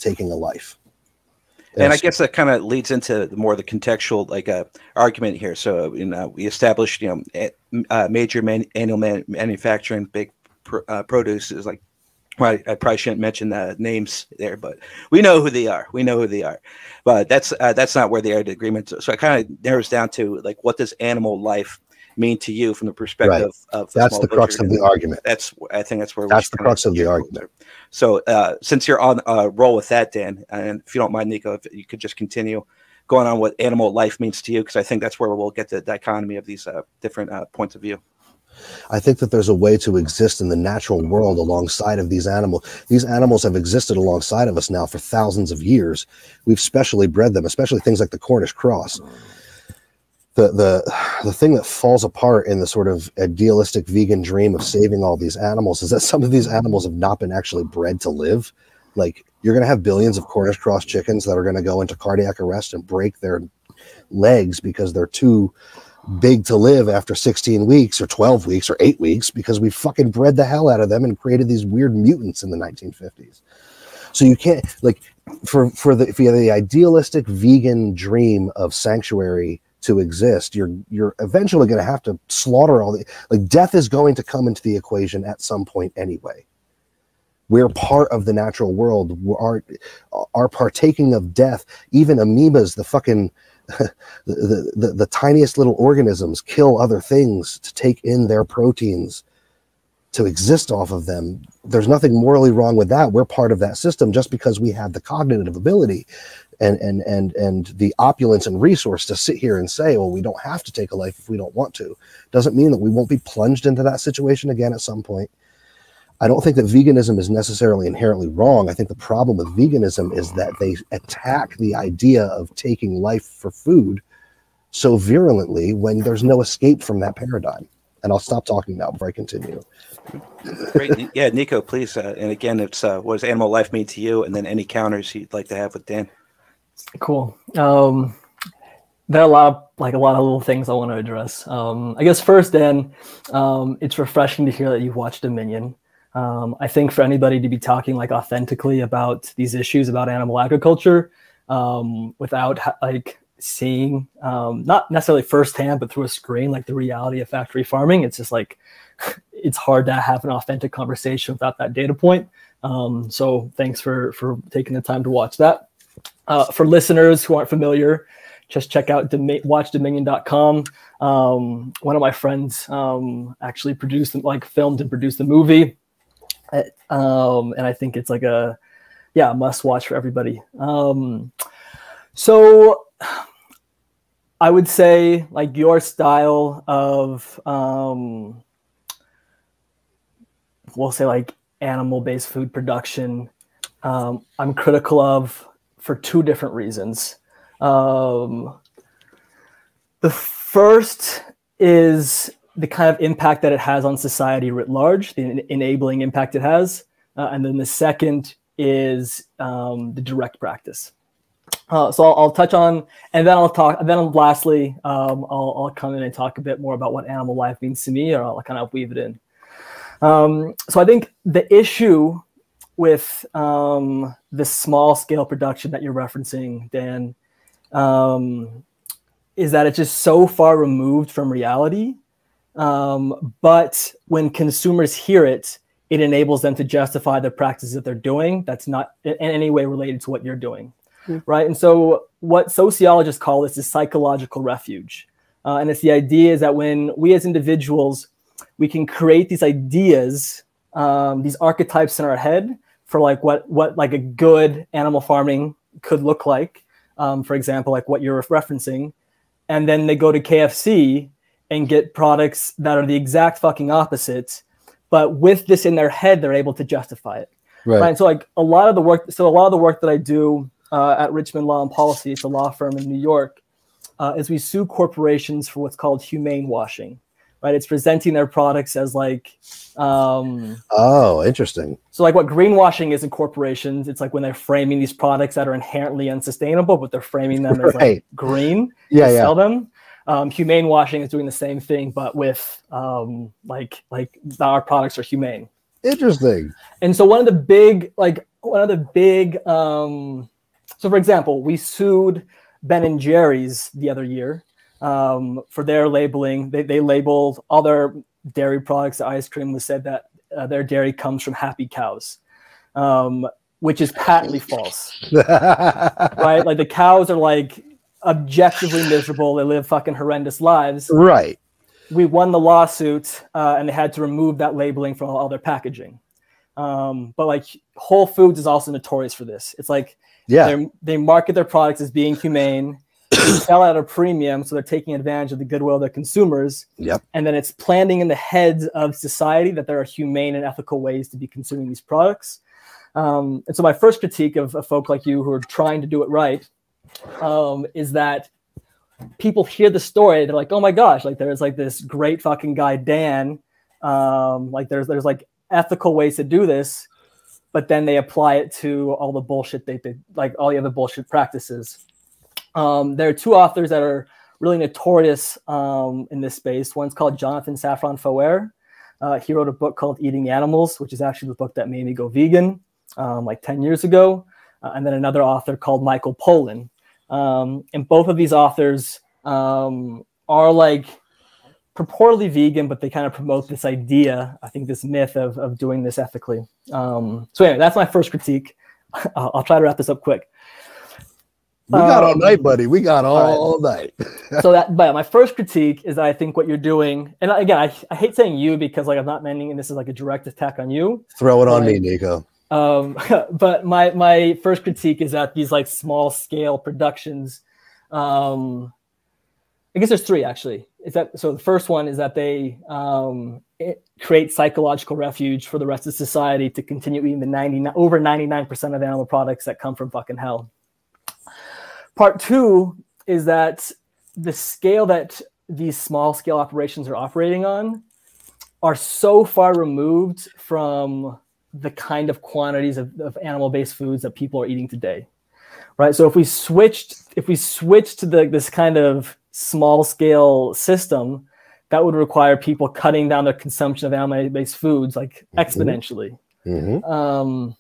taking a life. And I guess that kind of leads into more the contextual argument here. So we established major annual manufacturing, big produce is like. Well, I probably shouldn't mention the names there, but we know who they are. We know who they are, but that's not where they are. The agreement. So it kind of narrows down to like, what does animal life mean to you from the perspective of that's the crux of the argument. I think that's where that's the crux of the argument. So since you're on roll with that, Dan, and if you don't mind, Nico, if you could just continue going on what animal life means to you, because I think that's where we'll get the dichotomy of these different points of view. I think that there's a way to exist in the natural world alongside of these animals. These animals have existed alongside of us now for thousands of years. We've specially bred them, especially things like the Cornish cross. The thing that falls apart in the sort of idealistic vegan dream of saving all these animals is that some of these animals have not been actually bred to live. Like, you're going to have billions of Cornish cross chickens that are going to go into cardiac arrest and break their legs because they're too big to live after 16 weeks or 12 weeks or 8 weeks, because we fucking bred the hell out of them and created these weird mutants in the 1950s. So you can't, like, for the idealistic vegan dream of sanctuary to exist, you're eventually going to have to slaughter all the, like, death is going to come into the equation at some point anyway. We're part of the natural world. Our partaking of death, even amoebas, the fucking the tiniest little organisms, kill other things to take in their proteins to exist off of them. There's nothing morally wrong with that. We're part of that system. Just because we have the cognitive ability and the opulence and resource to sit here and say, well, we don't have to take a life if we don't want to, doesn't mean that we won't be plunged into that situation again at some point. I don't think that veganism is necessarily inherently wrong. I think the problem with veganism is that they attack the idea of taking life for food so virulently when there's no escape from that paradigm. And I'll stop talking now before I continue. Great. Yeah, Nico, please. And again, it's what does animal life mean to you? And then any counters you'd like to have with Dan. Cool. There are a lot of little things I want to address. I guess first, Dan, it's refreshing to hear that you've watched Dominion. I think for anybody to be talking like authentically about these issues about animal agriculture without seeing not necessarily firsthand, but through a screen, like the reality of factory farming, it's just like it's hard to have an authentic conversation without that data point. So thanks for taking the time to watch that. For listeners who aren't familiar, just check out watchdominion.com. One of my friends actually filmed and produced the movie. And I think it's like a must watch for everybody. So I would say like your style of we'll say like animal-based food production, I'm critical of for two different reasons. The first is the kind of impact that it has on society writ large, the enabling impact it has. And then the second is the direct practice. So I'll touch on, and then I'll talk, and then lastly, I'll come in and talk a bit more about what animal life means to me, or I'll kind of weave it in. So I think the issue with the small scale production that you're referencing, Dan, is that it's just so far removed from reality. But when consumers hear it, it enables them to justify the practices that they're doing that's not in any way related to what you're doing. Right. And so what sociologists call this is psychological refuge. And it's the idea is that when we as individuals, we can create these ideas, these archetypes in our head for like what like a good animal farming could look like. For example, like what you're referencing. And then they go to KFC and get products that are the exact fucking opposite. But with this in their head, they're able to justify it. Right. And so like a lot of the work that I do at Richmond Law and Policy, it's a law firm in New York, is we sue corporations for what's called humane washing, right? It's presenting their products as like... oh, interesting. So like what greenwashing is in corporations, it's like when they're framing these products that are inherently unsustainable, but they're framing them as like green to sell them. Humane washing is doing the same thing, but with like our products are humane. Interesting. And so one of the big, like one of the big, so for example, we sued Ben and Jerry's the other year for their labeling. They labeled all their dairy products. The ice cream was said that their dairy comes from happy cows, which is patently false, right? Like the cows are like objectively miserable. They live fucking horrendous lives. Right. We won the lawsuit and they had to remove that labeling from all their packaging. But like Whole Foods is also notorious for this. It's like they market their products as being humane, they sell at a premium, so they're taking advantage of the goodwill of their consumers. Yep. And then it's planting in the heads of society that there are humane and ethical ways to be consuming these products. And so my first critique of folk like you who are trying to do it right is that people hear the story, they're like, oh my gosh, like there's like this great fucking guy Dan, like there's like ethical ways to do this, but then they apply it to all the bullshit they did, like all the other bullshit practices. There are two authors that are really notorious in this space. One's called Jonathan Safran Foer. He wrote a book called Eating Animals, which is actually the book that made me go vegan like 10 years ago. And then another author called Michael Pollan. And both of these authors are like purportedly vegan, but they kind of promote this idea, I think this myth of doing this ethically. So anyway, that's my first critique. I'll try to wrap this up quick. We got all night, buddy. We got all night. But my first critique is that I think what you're doing, and again, I hate saying you because like I'm not meaning, and this is like a direct attack on you. Throw it on me, Nico. But my first critique is that these like small scale productions, I guess there's three actually. So the first one is that they create psychological refuge for the rest of society to continue eating the over 99% of animal products that come from fucking hell. Part two is that the scale that these small scale operations are operating on are so far removed from the kind of quantities of animal-based foods that people are eating today, right? So if we switched to this kind of small-scale system, that would require people cutting down their consumption of animal-based foods like exponentially. Mm-hmm.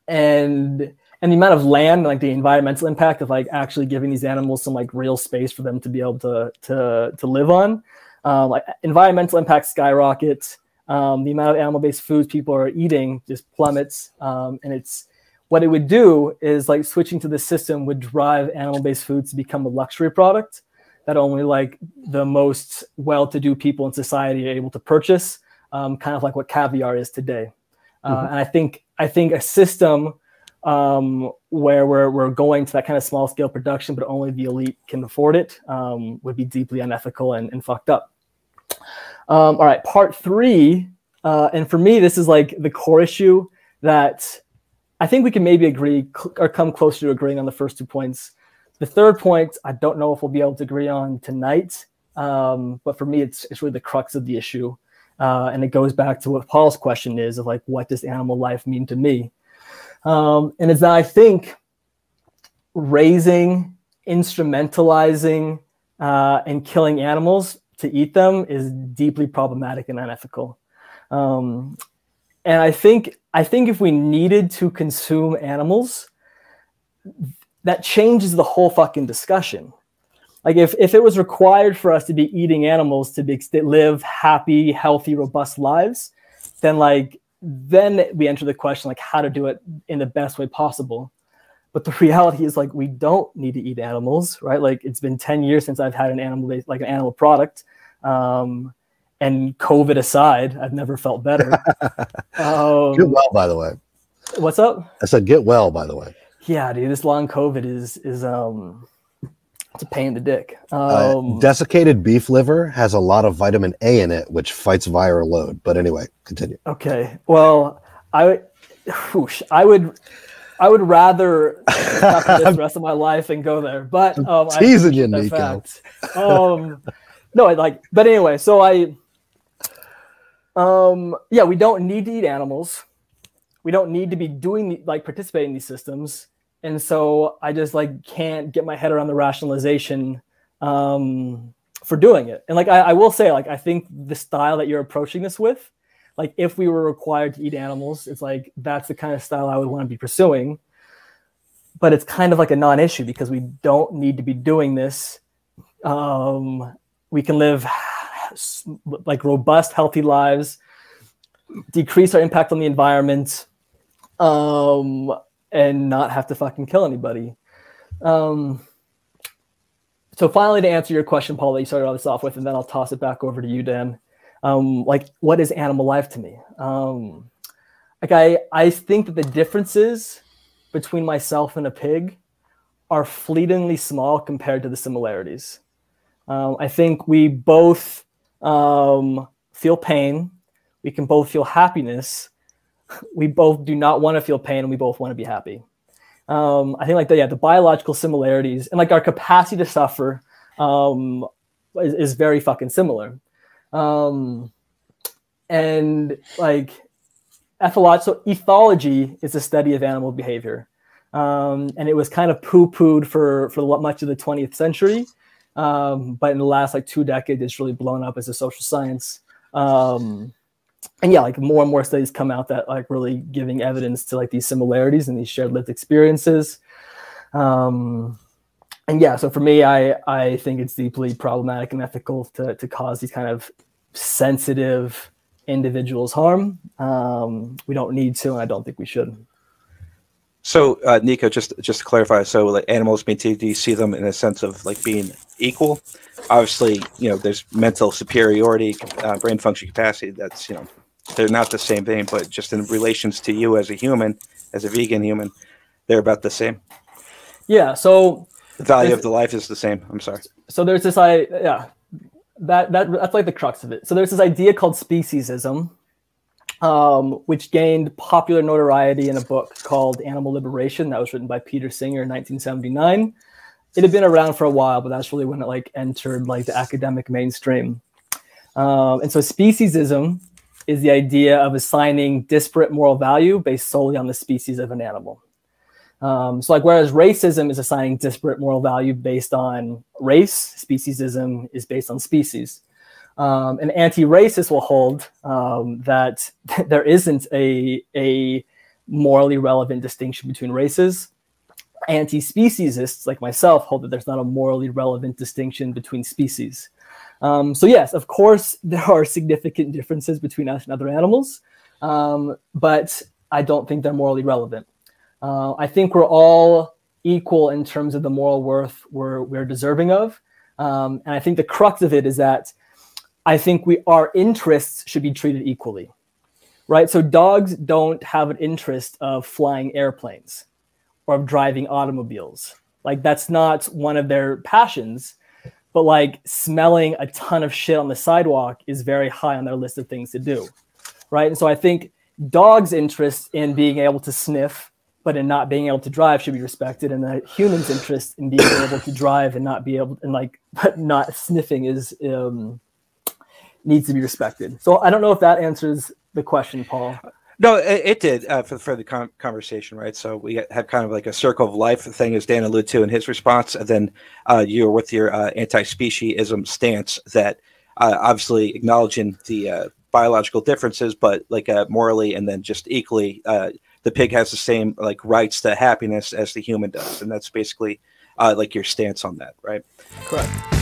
And the amount of land, like the environmental impact of like actually giving these animals some like real space for them to be able to live on, like environmental impact skyrockets. The amount of animal-based foods people are eating just plummets. And it's what it would do is like switching to this system would drive animal-based foods to become a luxury product that only like the most well-to-do people in society are able to purchase, kind of like what caviar is today. And I think a system where we're going to that kind of small-scale production, but only the elite can afford it, would be deeply unethical and fucked up. All right, part three, and for me, this is like the core issue that I think we can maybe agree or come closer to agreeing on the first 2 points. The third point, I don't know if we'll be able to agree on tonight, but for me, it's really the crux of the issue. And it goes back to what Paul's question is of like, what does animal life mean to me? And it's that I think raising, instrumentalizing, and killing animals to eat them is deeply problematic and unethical. And I think if we needed to consume animals, that changes the whole fucking discussion. Like if it was required for us to be eating animals to live happy, healthy, robust lives, then we enter the question like how to do it in the best way possible. But the reality is like we don't need to eat animals, right? Like it's been 10 years since I've had an animal product. And COVID aside, I've never felt better. Get well, by the way. What's up? I said get well, by the way. Yeah, dude, this long COVID is it's a pain in the dick. Desiccated beef liver has a lot of vitamin A in it, which fights viral load. But anyway, continue. Okay. Well, I would rather stuff this the rest of my life and go there. But I'm teasing you, Nico. No, but anyway, so we don't need to eat animals. We don't need to be participating in these systems. And so I just can't get my head around the rationalization for doing it. And I will say, I think the style that you're approaching this with, like if we were required to eat animals, it's like that's the kind of style I would want to be pursuing. But it's kind of like a non-issue because we don't need to be doing this. We can live like robust, healthy lives, decrease our impact on the environment, and not have to fucking kill anybody. So finally, to answer your question, Paul, that you started all this off with, and then I'll toss it back over to you, Dan. Like, what is animal life to me? Like, I think that the differences between myself and a pig are fleetingly small compared to the similarities. I think we both feel pain. We can both feel happiness. We both do not want to feel pain, and we both want to be happy. I think like the biological similarities and like our capacity to suffer is very fucking similar. And like ethology is a study of animal behavior. And it was kind of poo-pooed for much of the 20th century. But in the last like 2 decades, it's really blown up as a social science. And yeah, like more and more studies come out that like really giving evidence to like these similarities and these shared lived experiences. And yeah, so for me, I think it's deeply problematic and ethical to cause these kind of sensitive individuals harm. We don't need to, and I don't think we should. So, Nico, just to clarify, so like animals, do you see them in a sense of like being equal? Obviously, you know, there's mental superiority, brain function capacity. That's, you know, they're not the same thing, but just in relations to you as a human, as a vegan human, they're about the same. Yeah. So the value of the life is the same. I'm sorry. So there's this, yeah, that's like the crux of it. So there's this idea called speciesism, which gained popular notoriety in a book called Animal Liberation that was written by Peter Singer in 1979. It had been around for a while, but that's really when it like entered like the academic mainstream. And so speciesism is the idea of assigning disparate moral value based solely on the species of an animal. So like whereas racism is assigning disparate moral value based on race, speciesism is based on species. And anti-racists will hold that there isn't a morally relevant distinction between races. Anti-speciesists like myself hold that there's not a morally relevant distinction between species. So yes, of course, there are significant differences between us and other animals, but I don't think they're morally relevant. I think we're all equal in terms of the moral worth we're deserving of. And I think the crux of it is that I think our interests should be treated equally, right? So dogs don't have an interest of flying airplanes or of driving automobiles. Like that's not one of their passions, but like smelling a ton of shit on the sidewalk is very high on their list of things to do, right? And so I think dogs' interest in being able to sniff, but in not being able to drive should be respected. And the human's interest in being able to drive and not be able, and like, but not sniffing is, needs to be respected. So I don't know if that answers the question, Paul. No, it did for the conversation, right? So we had kind of like a circle of life thing, as Dan alluded to in his response, and then you're with your anti-speciesism stance that obviously acknowledging the biological differences, but like morally and then just equally, the pig has the same like rights to happiness as the human does, and that's basically like your stance on that, right? Correct.